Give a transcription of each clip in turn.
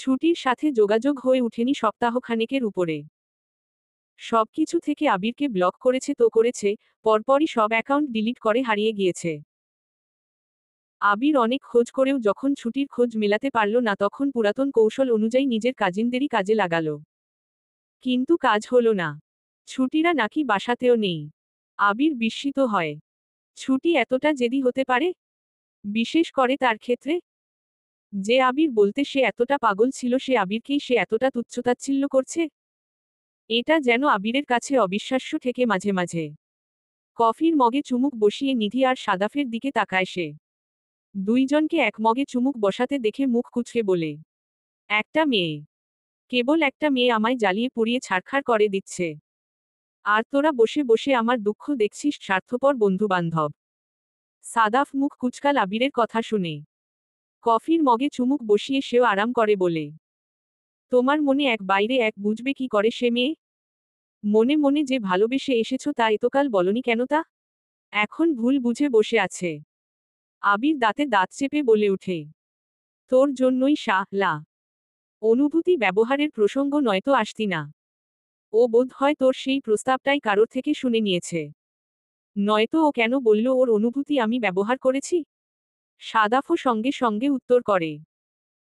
ছুটির সাথে যোগাযোগ হয়ে ওঠেনি সপ্তাহখানেকের উপরে। সবকিছু থেকে আবিরকে ব্লক করেছে তো করেছে, পরপরই সব অ্যাকাউন্ট ডিলিট করে হারিয়ে গিয়েছে। আবির অনেক খোঁজ করেও যখন ছুটির খোঁজ মেলাতে পারল না তখন পুরাতন কৌশল অনুযায়ী নিজের কাজিনদেরই কাজে লাগালো। কিন্তু কাজ হলো না। ছুটিরা নাকি বাসাতেও নেই। আবির বিস্মিত হয়। ছুটি এতটা জেদি হতে পারে? বিশেষ করে তার ক্ষেত্রে? যে আবির বলতে সে এতটা পাগল ছিল সে আবিরকেই সে এতটা তুচ্ছতাচ্ছিল্য করছে। এটা যেন আবিরের কাছে অবিশ্বাস্য থেকে মাঝে মাঝে। কফির মগে চুমুক বসিয়ে নিধি আর সাদাফের দিকে তাকায় সে। দুইজনকে এক মগে চুমুক বসাতে দেখে মুখ কুঁচকে বলে, একটা মেয়ে, কেবল একটা মেয়ে আমায় জ্বালিয়ে পুড়িয়ে ছারখার করে দিচ্ছে। আর তোরা বসে বসে আমার দুঃখ দেখছিস, স্বার্থপর বন্ধু বান্ধব। সাদাফ মুখ কুচকাল আবিরের কথা শুনে। কফির মগে চুমুক বসিয়ে সেও আরাম করে বলে, তোমার মনে এক বাইরে এক বুঝবে কি করে সে মেয়ে? মনে মনে যে ভালোবেসে এসেছ তা এতকাল বলনি কেন তা? এখন ভুল বুঝে বসে আছে। আবির দাঁতে দাঁত চেপে বলে উঠে, তোর জন্যই লা অনুভূতি ব্যবহারের প্রসঙ্গ নয়তো আসতি না। ও বোধ হয় তোর সেই প্রস্তাবটাই কারোর থেকে শুনে নিয়েছে। নয়তো ও কেন বলল ওর অনুভূতি আমি ব্যবহার করেছি? সাদাফও সঙ্গে সঙ্গে উত্তর করে,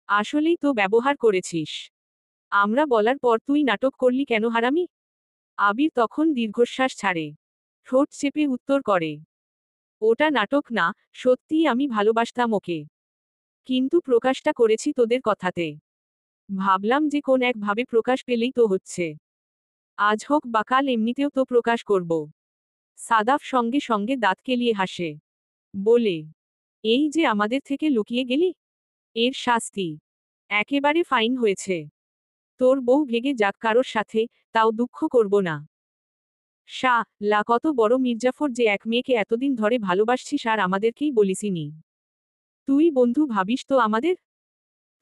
আসলেই তো ব্যবহার করেছিস। আমরা বলার পর তুই নাটক করলি কেন হারামি? আবির তখন দীর্ঘশ্বাস ছাড়ে। ঠোঁট চেপে উত্তর করে, ওটা নাটক না, সত্যিই আমি ভালোবাসতাম ওকে। কিন্তু প্রকাশটা করেছি তোদের কথাতে। ভাবলাম যে কোন একভাবে প্রকাশ পেলেই তো হচ্ছে। আজ হোক বা কাল এমনিতেও তো প্রকাশ করব। সাদাফ সঙ্গে সঙ্গে দাঁত কেলিয়ে হাসে। বলে, এই যে আমাদের থেকে লুকিয়ে গেলি, এর শাস্তি একেবারে ফাইন হয়েছে। তোর বউ ভেগে যাক কারোর সাথে, তাও দুঃখ করব না। লা কত বড় মির্জাফর যে এক মেয়েকে এতদিন ধরে ভালোবাসছিস আর আমাদেরকেই বলিসিনি। তুই বন্ধু ভাবিস তো আমাদের?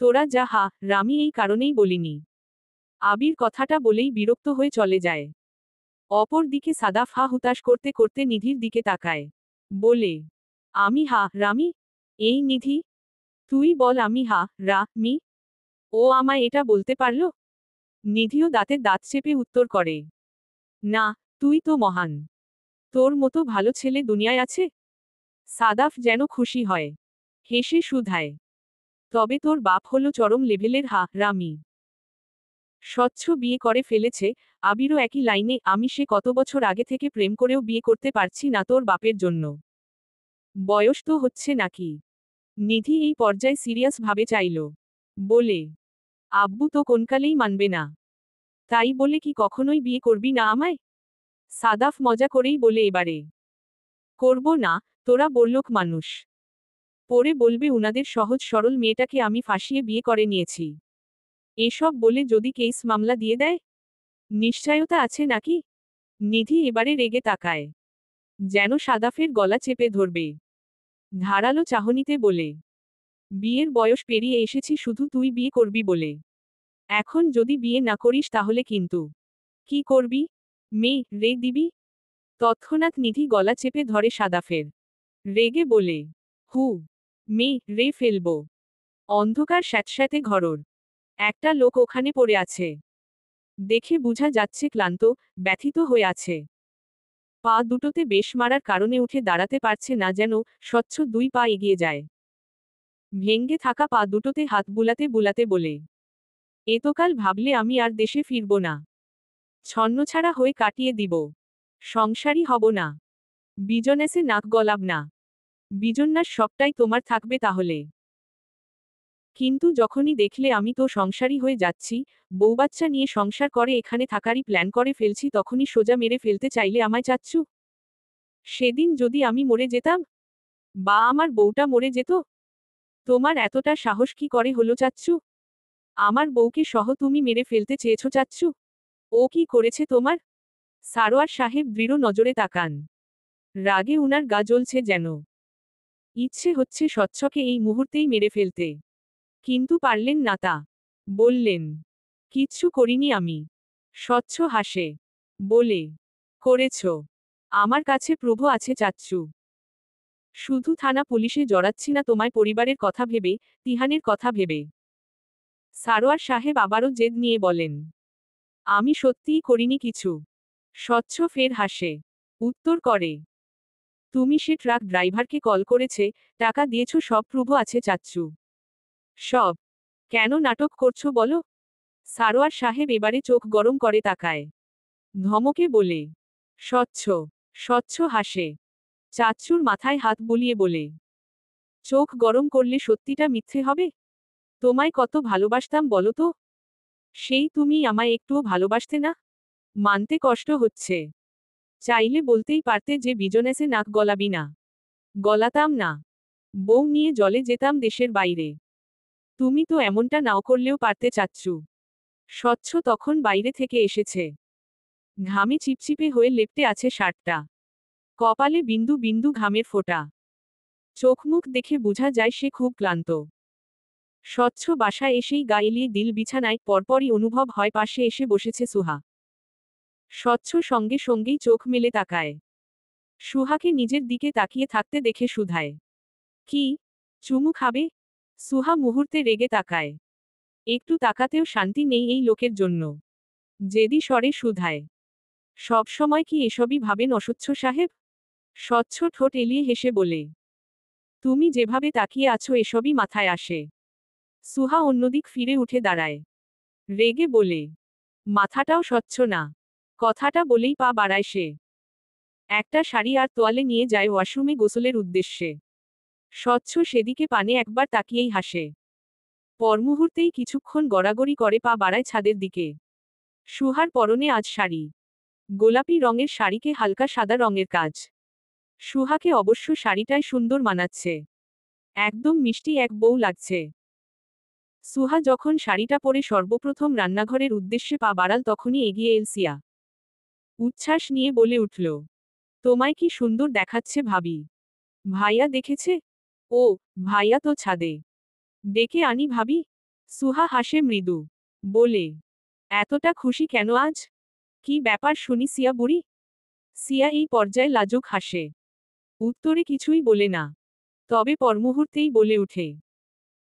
তোরা যা রামি এই কারণেই বলিনি। আবির কথাটা বলেই বিরক্ত হয়ে চলে যায়। অপর দিকে সাদাফ হুতাশ করতে করতে নিধির দিকে তাকায়। বলে, আমি রামি? এই নিধি? তুই বল আমি মি? ও আমায় এটা বলতে পারল? নিধিও দাঁতে দাঁত চেপে উত্তর করে, না, তুই তো মহান। তোর মতো ভালো ছেলে দুনিয়ায় আছে? সাদাফ যেন খুশি হয়। হেসে শুধায়, তবে তোর বাপ হলো চরম লেভেলের রামি। স্বচ্ছ বিয়ে করে ফেলেছে। আবিরও একই লাইনে, আমি সে কত বছর আগে থেকে প্রেম করেও বিয়ে করতে পারছি না তোর বাপের জন্য। বয়স তো হচ্ছে নাকি? নিধি এই পর্যায়ে সিরিয়াস ভাবে চাইল। বলে, আব্বু তো কোনকালেই মানবে না। তাই বলে কি কখনোই বিয়ে করবি না আমায়? সাদাফ মজা করেই বলে, এবারে করব না, তোরা বড়লোক মানুষ। পরে বলবে উনাদের সহজ সরল মেয়েটাকে আমি ফাঁসিয়ে বিয়ে করে নিয়েছি। এসব বলে যদি কেস মামলা দিয়ে দেয়? নিশ্চয়তা আছে নাকি? নিধি এবারে রেগে তাকায়। যেন সাদাফের গলা চেপে ধরবে। ধারালো চাহনিতে বলে, বিয়ের বয়স পেরিয়ে এসেছি শুধু তুই বিয়ে করবি বলে। এখন যদি বিয়ে না করিস তাহলে কিন্তু কি করবি? রে দিবি? তৎক্ষণাৎ নিধি গলা চেপে ধরে সাদাফের। রেগে বলে, হু রে ফেলব। অন্ধকার স্যাঁতস্যাঁতে ঘরর। একটা লোক ওখানে পড়ে আছে। দেখে বোঝা যাচ্ছে ক্লান্ত, ব্যথিত হয়ে আছে। পা দুটোতে বেশ মারার কারণে উঠে দাঁড়াতে পারছে না, যেন স্বচ্ছ দুই পা এগিয়ে যায়। ভেঙ্গে থাকা পা দুটোতে হাত বুলাতে বুলাতে বলে, এতকাল ভাবলে আমি আর দেশে ফিরব না। ছন্নছাড়া হয়ে কাটিয়ে দিব। সংসারী হব না। বিজনেসে নাক গলাব না। বিজন্যাস সবটাই তোমার থাকবে তাহলে। কিন্তু যখনই দেখলে আমি তো সংসারী হয়ে যাচ্ছি, বউবাচ্চা নিয়ে সংসার করে এখানে থাকারই প্ল্যান করে ফেলছি, তখনই সোজা মেরে ফেলতে চাইলে আমায় চাচ্ছু? সেদিন যদি আমি মরে যেতাম? বা আমার বউটা মরে যেত? তোমার এতটা সাহস কি করে হলো চাচ্ছু? আমার বউকে সহ তুমি মেরে ফেলতে চেয়েছো চাচ্ছু? ও কি করেছে তোমার? সারোয়ার সাহেব দৃঢ় নজরে তাকান। রাগে উনার গা জ্বলছে যেন। ইচ্ছে হচ্ছে স্বচ্ছকে এই মুহূর্তেই মেরে ফেলতে। কিন্তু পারলেন না তা। বললেন, কিচ্ছু করিনি আমি। স্বচ্ছ হাসে। বলে, করেছ। আমার কাছে প্রুফ আছে চাচ্ছু। শুধু থানা পুলিশে জড়াচ্ছি না তোমায় পরিবারের কথা ভেবে, তিহানের কথা ভেবে। সারোয়ার সাহেব আবারও জেদ নিয়ে বলেন, আমি সত্যিই করিনি কিছু। স্বচ্ছ ফের হাসে। উত্তর করে, তুমি সে ট্রাক ড্রাইভারকে কল করেছে, টাকা দিয়েছ, সব প্রুফ আছে চাচ্চু। সব। কেন নাটক করছো বলো? সারোয়ার সাহেব এবারে চোখ গরম করে তাকায়। ধমকে বলে, স্বচ্ছ। স্বচ্ছ হাসে। চাচ্চুর মাথায় হাত বুলিয়ে বলে, চোখ গরম করলে সত্যিটা মিথ্যে হবে? তোমায় কত ভালোবাসতাম বলো তো? সেই তুমি আমায় একটুও ভালোবাসতে না? মানতে কষ্ট হচ্ছে। চাইলে বলতেই পারতে যে বিজনেসে নাক গলাবি না। গলাতাম না। বউ নিয়ে জলে যেতাম দেশের বাইরে। তুমি তো এমনটা নাও করলেও পারতে চাচ্চু। স্বচ্ছ তখন বাইরে থেকে এসেছে। ঘামে চিপচিপে হয়ে লেপ্টে আছে শার্টটা। কপালে বিন্দু বিন্দু ঘামের ফোঁটা। চোখমুখ দেখে বোঝা যায় সে খুব ক্লান্ত। স্বচ্ছ বাসায় এসেই গা এলিয়ে দিল বিছানায়, পরপরই অনুভব হয় পাশে এসে বসেছে সুহা। স্বচ্ছ সঙ্গে সঙ্গেই চোখ মেলে তাকায়। সুহাকে নিজের দিকে তাকিয়ে থাকতে দেখে শুধায়, কি? চুমু খাবে? সুহা মুহূর্তে রেগে তাকায়। একটু তাকাতেও শান্তি নেই এই লোকের জন্য। জেদি স্বরে শুধায়, সবসময় কি এসবই ভাবেন অস্বচ্ছ সাহেব? স্বচ্ছ ঠোঁট এলিয়ে হেসে বলে, তুমি যেভাবে তাকিয়ে আছো এসবই মাথায় আসে। সুহা অন্যদিক ফিরে উঠে দাঁড়ায়। রেগে বলে, মাথাটাও স্বচ্ছ না। কথাটা বলেই পা বাড়ায় সে। একটা শাড়ি আর তোয়ালে নিয়ে যায় ওয়াশরুমে গোসলের উদ্দেশ্যে। স্বচ্ছ সেদিকে পানে একবার তাকিয়েই হাসে। পরমুহূর্তেই কিছুক্ষণ গড়াগড়ি করে পা বাড়ায় ছাদের দিকে। সুহার পরনে আজ শাড়ি। গোলাপি রঙের শাড়িকে হালকা সাদা রঙের কাজ। সুহাকে অবশ্য শাড়িটাই সুন্দর মানাচ্ছে। একদম মিষ্টি এক বউ লাগছে। সুহা যখন শাড়িটা পরে সর্বপ্রথম রান্নাঘরের উদ্দেশ্যে পা বাড়াল তখনই এগিয়ে এল সিয়া। উচ্ছ্বাস নিয়ে বলে উঠল, তোমায় কি সুন্দর দেখাচ্ছে ভাবি। ভাইয়া দেখেছে? ও, ভাইয়া তো ছাদে। ডেকে আনি ভাবি? সুহা হাসে মৃদু। বলে, এতটা খুশি কেন আজ? কি ব্যাপার শুনি সিয়া বুড়ি? সিয়া এই পর্যায়ে লাজুক হাসে। উত্তরে কিছুই বলে না। তবে পরমুহূর্তেই বলে উঠে,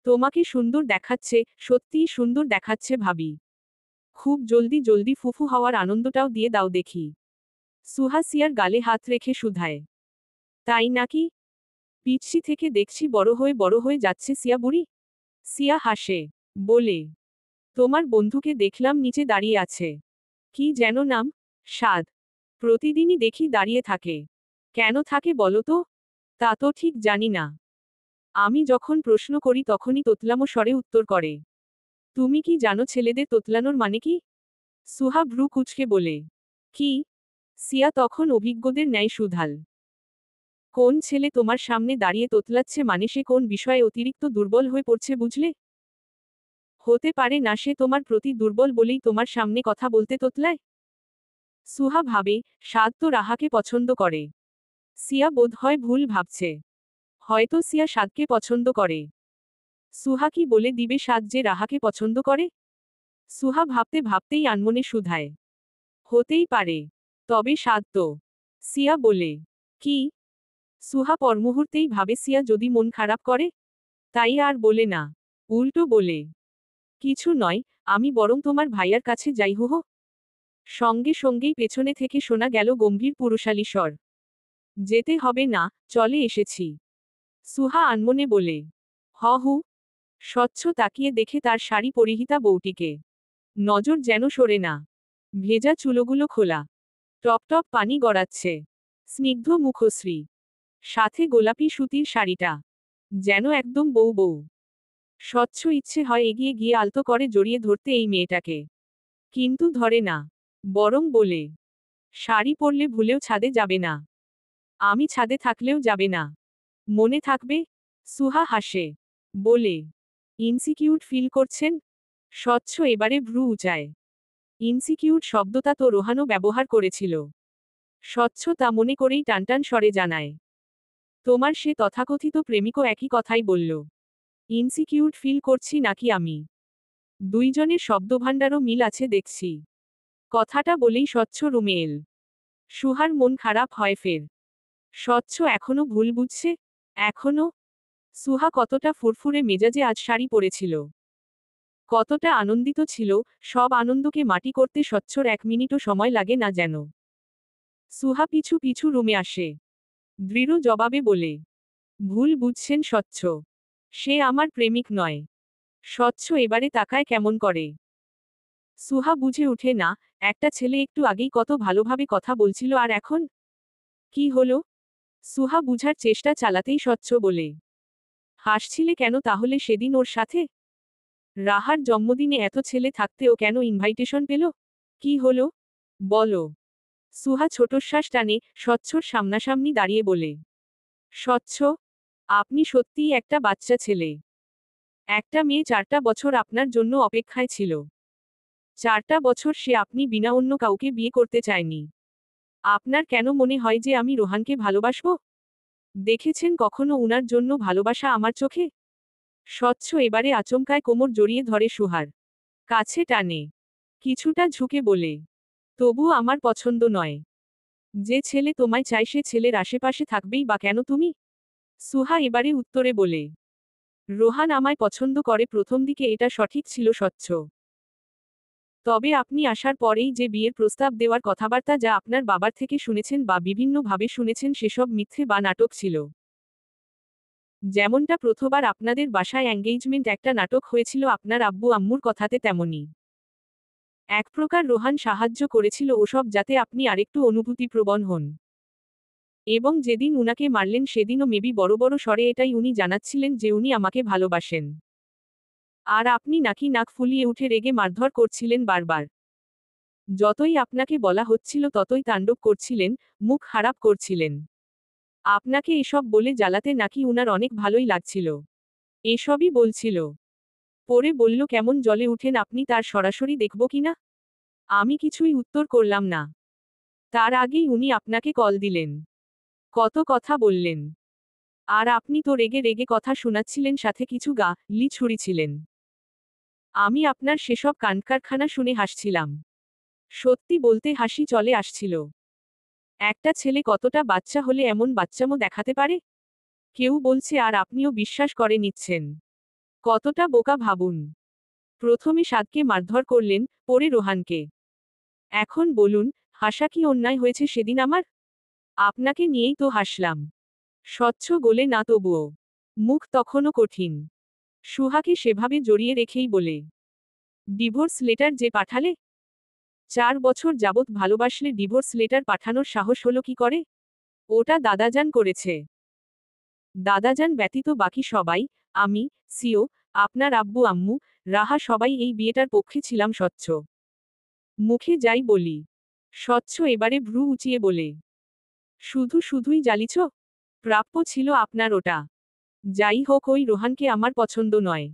তোমাকে সুন্দর দেখাচ্ছে, সত্যিই সুন্দর দেখাচ্ছে ভাবি। খুব জলদি জলদি ফুফু হওয়ার আনন্দটাও দিয়ে দাও দেখি। সুহা সিয়ার গালে হাত রেখে শুধায়, তাই নাকি? পিচ্ছি থেকে দেখছি বড় হয়ে যাচ্ছে সিয়া বুড়ি। সিয়া হাসে। বলে, তোমার বন্ধুকে দেখলাম নিচে দাঁড়িয়ে আছে। কি যেন নাম? সাদ। প্রতিদিনই দেখি দাঁড়িয়ে থাকে। কেন থাকে বলো তো? তা তো ঠিক জানি না। আমি যখন প্রশ্ন করি তখনই তোতলামো স্বরে উত্তর করে। তুমি কি জানো ছেলেদের তোতলানোর মানে কি? সুহা ভ্রু কুঁচকে বলে, কি? সিয়া তখন অভিজ্ঞদের ন্যায় শুধাল, কোন ছেলে তোমার সামনে দাঁড়িয়ে তোতলাচ্ছে মানে সে কোন বিষয়ে অতিরিক্ত দুর্বল হয়ে পড়ছে বুঝলে? হতে পারে না সে তোমার প্রতি দুর্বল বলেই তোমার সামনে কথা বলতে তোতলায়। সুহা ভাবে, সাদ তো রাহাকে পছন্দ করে। সিয়া বোধহয় ভুল ভাবছে। হয়তো সিয়া সাদকে পছন্দ করে। সুহা কি বলে দিবে সাদ যে রাহাকে পছন্দ করে? সুহা ভাবতে ভাবতেই আনমনে শুধায়, হতেই পারে। তবে সাদ তো। সিয়া বলে, কি? সুহা পরমুহূর্তেই ভাবে সিয়া যদি মন খারাপ করে? তাই আর বলে না। উল্টো বলে, কিছু নয়, আমি বরং তোমার ভাইয়ার কাছে যাই হুহ। সঙ্গে সঙ্গেই পেছনে থেকে শোনা গেল গম্ভীর পুরুষালী স্বর, যেতে হবে না, চলে এসেছি। সুহা আনমনে বলে, হ হু। স্বচ্ছ তাকিয়ে দেখে তার শাড়ি পরিহিতা বউটিকে। নজর যেন সরে না। ভেজা চুলোগুলো খোলা। টপ টপ পানি গড়াচ্ছে। স্নিগ্ধ মুখশ্রী। সাথে গোলাপি সুতির শাড়িটা। যেন একদম বউ বউ। স্বচ্ছ ইচ্ছে হয় এগিয়ে গিয়ে আলতো করে জড়িয়ে ধরতে এই মেয়েটাকে। কিন্তু ধরে না। বরং বলে, শাড়ি পরলে ভুলেও ছাদে যাবে না। আমি ছাদে থাকলেও যাবে না। মনে থাকবে? সুহা হাসে। বলে, ইনসিকিউট ফিল করছেন? স্বচ্ছ এবারে ভ্রু উঁচায়। ইনসিকিউট শব্দটা তো রোহানও ব্যবহার করেছিল। স্বচ্ছ তা মনে করেই টানটান স্বরে জানায়, তোমার সে তথাকথিত প্রেমিকও একই কথাই বলল। ইনসিকিউট ফিল করছি নাকি আমি? দুইজনের শব্দভাণ্ডারও মিল আছে দেখছি। কথাটা বলেই স্বচ্ছ রুমে এল। সুহার মন খারাপ হয় ফের। স্বচ্ছ এখনো ভুল বুঝছে? এখনো? সুহা কতটা ফুরফুরে মেজাজে আজ শাড়ি পরেছিল। কতটা আনন্দিত ছিল, সব আনন্দকে মাটি করতে স্বচ্ছর 1 মিনিটও সময় লাগে না যেন। সুহা পিছু পিছু রুমে আসে, দৃঢ় জবাবে বলে, ভুল বুঝছেন স্বচ্ছ। সে আমার প্রেমিক নয়। স্বচ্ছ এবারে তাকায় কেমন করে। সুহা বুঝে ওঠে না, একটা ছেলে একটু আগেই কত ভালোভাবে কথা বলছিল আর এখন কি হলো। সুহা বুঝার চেষ্টা চালাতেই স্বচ্ছ বলে, হাসছিলে কেন তাহলে সেদিন ওর সাথে? রাহার জন্মদিনে এত ছেলে থাকতেও কেন ইনভাইটেশন পেল? কি হলো বলো। সুহা ছোটশ্বাস টানে, স্বচ্ছর সামনাসামনি দাঁড়িয়ে বলে, স্বচ্ছ, আপনি সত্যিই একটা বাচ্চা ছেলে। একটা মেয়ে 4টা বছর আপনার জন্য অপেক্ষায় ছিল। 4টা বছর সে আপনি বিনা অন্য কাউকে বিয়ে করতে চায়নি। আপনার কেন মনে হয় যে আমি রোহানকে ভালোবাসবো? দেখেছেন কখনো উনার জন্য ভালোবাসা আমার চোখে? স্বচ্ছ এবারে আচমকায় কোমর জড়িয়ে ধরে সুহার কাছে টানে, কিছুটা ঝুঁকে বলে, তবু আমার পছন্দ নয়। যে ছেলে তোমায় চায় সে ছেলের আশেপাশে থাকবেই বা কেন তুমি? সুহা এবারে উত্তরে বলে, রোহান আমায় পছন্দ করে প্রথম দিকে এটা সঠিক ছিল স্বচ্ছ। তবে আপনি আসার পরেই যে বিয়ের প্রস্তাব দেওয়ার কথাবার্তা যা আপনার বাবার থেকে শুনেছেন বা বিভিন্নভাবে শুনেছেন সেসব মিথ্যে বা নাটক ছিল। যেমনটা প্রথমবার আপনাদের বাসায় এঙ্গেজমেন্ট একটা নাটক হয়েছিল আপনার আব্বু আম্মুর কথাতে তেমনই। এক প্রকার রোহান সাহায্য করেছিল ওসব যাতে আপনি আরেকটু অনুভূতিপ্রবণ হন। এবং যেদিন উনাকে মারলেন সেদিনও মেবি বড় বড় স্বরে এটাই উনি জানাচ্ছিলেন যে উনি আমাকে ভালোবাসেন। আর আপনি নাকি নাক ফুলিয়ে উঠে রেগে মারধর করছিলেন বারবার। যতই আপনাকে বলা হচ্ছিল ততই তাণ্ডব করছিলেন, মুখ খারাপ করছিলেন। আপনাকে এসব বলে জ্বালাতে নাকি উনার অনেক ভালোই লাগছিল। এসবই বলছিল। পরে বলল কেমন জ্বলে উঠেন আপনি তার সরাসরি দেখব কিনা? আমি কিছুই উত্তর করলাম না। তার আগেই উনি আপনাকে কল দিলেন। কত কথা বললেন। আর আপনি তো রেগে রেগে কথা শোনাচ্ছিলেন সাথে কিছু গালি ছুড়িছিলেন। আমি আপনার সেসব কাণ্ডকারখানা শুনে হাসছিলাম। সত্যি বলতে হাসি চলে আসছিল। একটা ছেলে কতটা বাচ্চা হলে এমন বাচ্চামো দেখাতে পারে? কেউ বলছে আর আপনিও বিশ্বাস করে নিচ্ছেন। কতটা বোকা ভাবুন। প্রথমে সাদকে মারধর করলেন, পরে রোহানকে। এখন বলুন, হাসা কি অন্যায় হয়েছে সেদিন আমার? আপনাকে নিয়েই তো হাসলাম। স্বচ্ছ গোলে না তবুও। মুখ তখনও কঠিন। সুহাকে সেভাবে জড়িয়ে রেখেই বলে, ডিভোর্স লেটার যে পাঠালে? 4 বছর যাবৎ ভালোবাসলে ডিভোর্স লেটার পাঠানোর সাহস হলো কি করে? ওটা দাদাজান করেছে। দাদাজান ব্যতীত বাকি সবাই, আমি, সিও, আপনার আব্বু আম্মু, রাহা সবাই এই বিয়েটার পক্ষে ছিলাম স্বচ্ছ। মুখে যাই বলি। স্বচ্ছ এবারে ভ্রু উঁচিয়ে বলে, শুধু শুধুই জ্বালিছ? প্রাপ্য ছিল আপনার ওটা। যাই হোক ওই রোহানকে আমার পছন্দ নয়।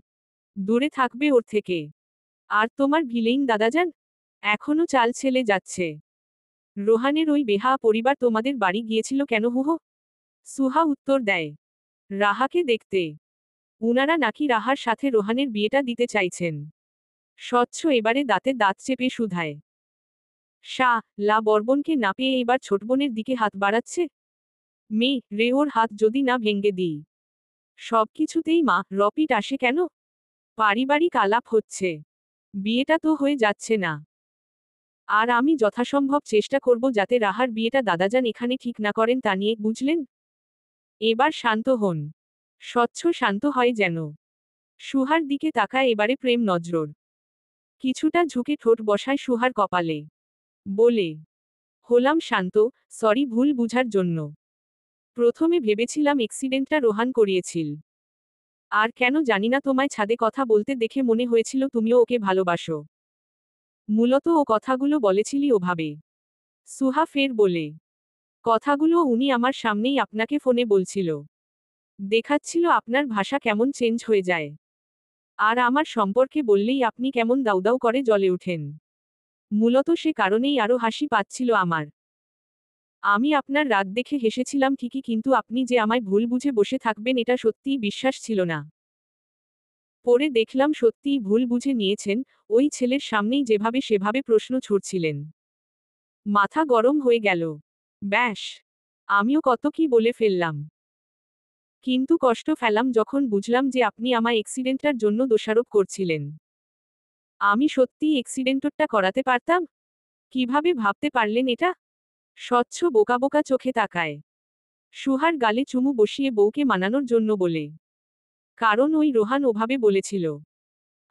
দূরে থাকবে ওর থেকে। আর তোমার ভিলেইন দাদাজান? এখনো চাল ছেলে যাচ্ছে। রোহানের ওই বেহায়া পরিবার তোমাদের বাড়ি গিয়েছিল কেন হুহো? সুহা উত্তর দেয়, রাহাকে দেখতে। উনারা নাকি রাহার সাথে রোহানের বিয়েটা দিতে চাইছেন। স্বচ্ছ এবারে দাঁতে দাঁত চেপে শুধায়, লা বর্বনকে না পেয়ে এবার ছোটবোনের দিকে হাত বাড়াচ্ছে। রে ওর হাত যদি না ভেঙ্গে দিই। সবকিছুতেই মা রপিট আসে কেন? পারিবারিক আলাপ হচ্ছে। বিয়েটা তো হয়ে যাচ্ছে না। আর আমি যথাসম্ভব চেষ্টা করব যাতে রাহার বিয়েটা দাদাজান এখানে ঠিক না করেন তা নিয়ে, বুঝলেন? এবার শান্ত হন। স্বচ্ছ শান্ত হয় যেন। সুহার দিকে তাকায় এবারে প্রেম নজর। কিছুটা ঝুঁকে ঠোঁট বসায় সুহার কপালে। বলে, হলাম শান্ত, সরি ভুল বুঝার জন্য। প্রথমে ভেবেছিলাম এক্সিডেন্টটা রোহান করিয়েছিল। আর কেন জানিনা তোমায় ছাদে কথা বলতে দেখে মনে হয়েছিল তুমিও ওকে ভালোবাসো। মূলত ও কথাগুলো বলেছিলি ওভাবে। সুহা ফের বলে, কথাগুলো উনি আমার সামনেই আপনাকে ফোনে বলছিল। দেখাচ্ছিল আপনার ভাষা কেমন চেঞ্জ হয়ে যায়। আর আমার সম্পর্কে বললেই আপনি কেমন দাউদাউ করে জ্বলে উঠেন। মূলত সে কারণেই আরো হাসি পাচ্ছিল আমার। আমি আপনার রাগ দেখে হেসেছিলাম ঠিকই কিন্তু আপনি যে আমায় ভুল বুঝে বসে থাকবেন এটা সত্যিই বিশ্বাস ছিল না। পরে দেখলাম সত্যিই ভুল বুঝে নিয়েছেন, ওই ছেলের সামনেই যেভাবে সেভাবে প্রশ্ন ছুড়ছিলেন। মাথা গরম হয়ে গেল। ব্যাস। আমিও কত কি বলে ফেললাম। কিন্তু কষ্ট ফেলাম যখন বুঝলাম যে আপনি আমায় এক্সিডেন্টটার জন্য দোষারোপ করছিলেন। আমি সত্যিই অ্যাক্সিডেন্টটা করাতে পারতাম? কিভাবে ভাবতে পারলেন এটা? স্বচ্ছ বোকা বোকা চোখে তাকায় সুহার গালে চুমু বসিয়ে বউকে মানানোর জন্য বলে। কারণ ওই রোহান ওভাবে বলেছিল।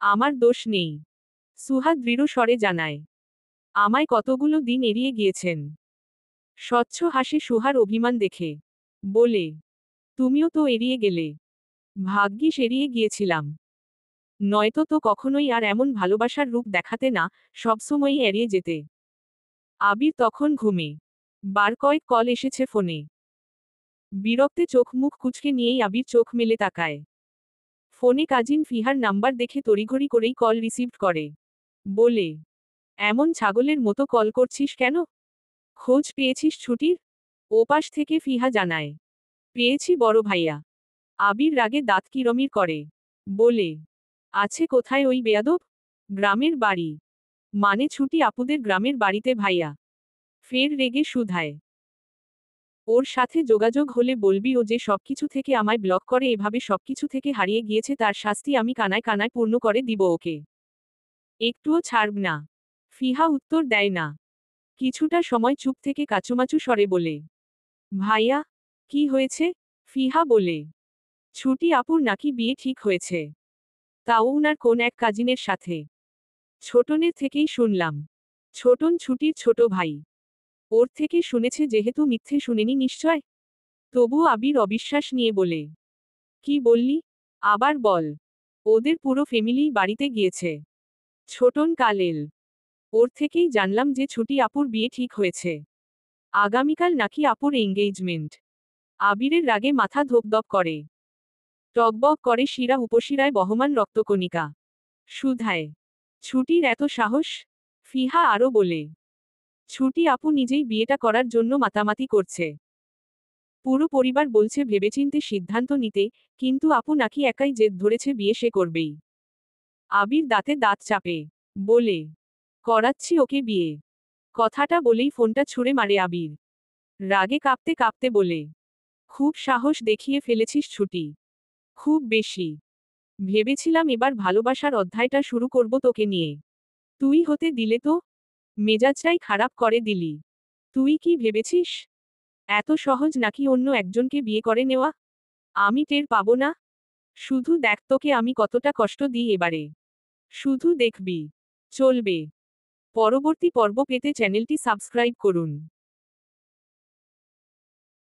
আমার দোষ নেই। সুহা দৃঢ় স্বরে জানায়। আমায় কতগুলো দিন এড়িয়ে গিয়েছেন। স্বচ্ছ হাসে সুহার অভিমান দেখে। বলে। তুমিও তো এড়িয়ে গেলে। ভাগ্যিস এড়িয়ে গিয়েছিলাম। নয়তো তো কখনোই আর এমন ভালোবাসার রূপ দেখাতে না, সবসময়ই এড়িয়ে যেতে। আবির তখন ঘুমে। বার কয়েক কল এসেছে ফোনে। বিরক্তে চোখ মুখ কুঁচকে নিয়েই আবির চোখ মেলে তাকায়। ফোনে কাজিন ফিহার নাম্বার দেখে তড়িঘড়ি করেই কল রিসিভ করে। বলে। এমন ছাগলের মতো কল করছিস কেন? খোঁজ পেয়েছিস ছুটির? ওপাশ থেকে ফিহা জানায়। পেয়েছি বড় ভাইয়া। আবির রাগে দাঁত কিরমির করে। বলে। আছে কোথায় ওই বেয়াদব? গ্রামের বাড়ি। মানে ছুটি আপুদের গ্রামের বাড়িতে ভাইয়া। ফের রেগে শুধায়। ওর সাথে যোগাযোগ হলে বলবি ও যে সবকিছু থেকে আমায় ব্লক করে এভাবে সবকিছু থেকে হারিয়ে গিয়েছে তার শাস্তি আমি কানায় কানায় পূর্ণ করে দিব ওকে। একটুও ছাড়ব না। ফিহা উত্তর দেয় না। কিছুটা সময় চুপ থেকে কাচুমাচু স্বরে বলে। ভাইয়া? কি হয়েছে? ফিহা বলে। ছুটি আপুর নাকি বিয়ে ঠিক হয়েছে। তাও উনার কোন এক কাজিনের সাথে। ছোটনের থেকেই শুনলাম। ছোটন ছুটির ছোট ভাই। ওর থেকে শুনেছে যেহেতু মিথ্যে শুনেনি নিশ্চয়। তবু আবির অবিশ্বাস নিয়ে বলে। কি বললি? আবার বল। ওদের পুরো ফ্যামিলিই বাড়িতে গিয়েছে। ছোটন কালেল। ওর থেকেই জানলাম যে ছুটি আপুর বিয়ে ঠিক হয়েছে। আগামীকাল নাকি আপুর এঙ্গেজমেন্ট। আবিরের রাগে মাথা ধোপদপ করে। টকবক করে শিরা উপশিরায় বহমান রক্তকণিকা। শুধায়। ছুটির এত সাহস? ফিহা আরও বলে। ছুটি আপু নিজেই বিয়েটা করার জন্য মাতামাতি করছে। পুরো পরিবার বলছে ভেবেচিন্তে সিদ্ধান্ত নিতে, কিন্তু আপু নাকি একাই জেদ ধরেছে বিয়ে সে করবেই। আবির দাঁতে দাঁত চাপে। বলে। করাচ্ছি ওকে বিয়ে। কথাটা বলেই ফোনটা ছুঁড়ে মারে আবির। রাগে কাঁপতে কাঁপতে বলে। খুব সাহস দেখিয়ে ফেলেছিস ছুটি। খুব বেশি। ভেবেছিলাম এবার ভালোবাসার অধ্যায়টা শুরু করব তোকে নিয়ে। তুই হতে দিলে তো। মেজাজটাই খারাপ করে দিলি। তুই কি ভেবেছিস এত সহজ নাকি অন্য একজনকে বিয়ে করে নেওয়া? আমি টের পাবো না? শুধু দেখ তোকে আমি কতটা কষ্ট দিই এবারে। শুধু দেখবি। চলবে। পরবর্তী পর্ব পেতে চ্যানেলটি সাবস্ক্রাইব করুন।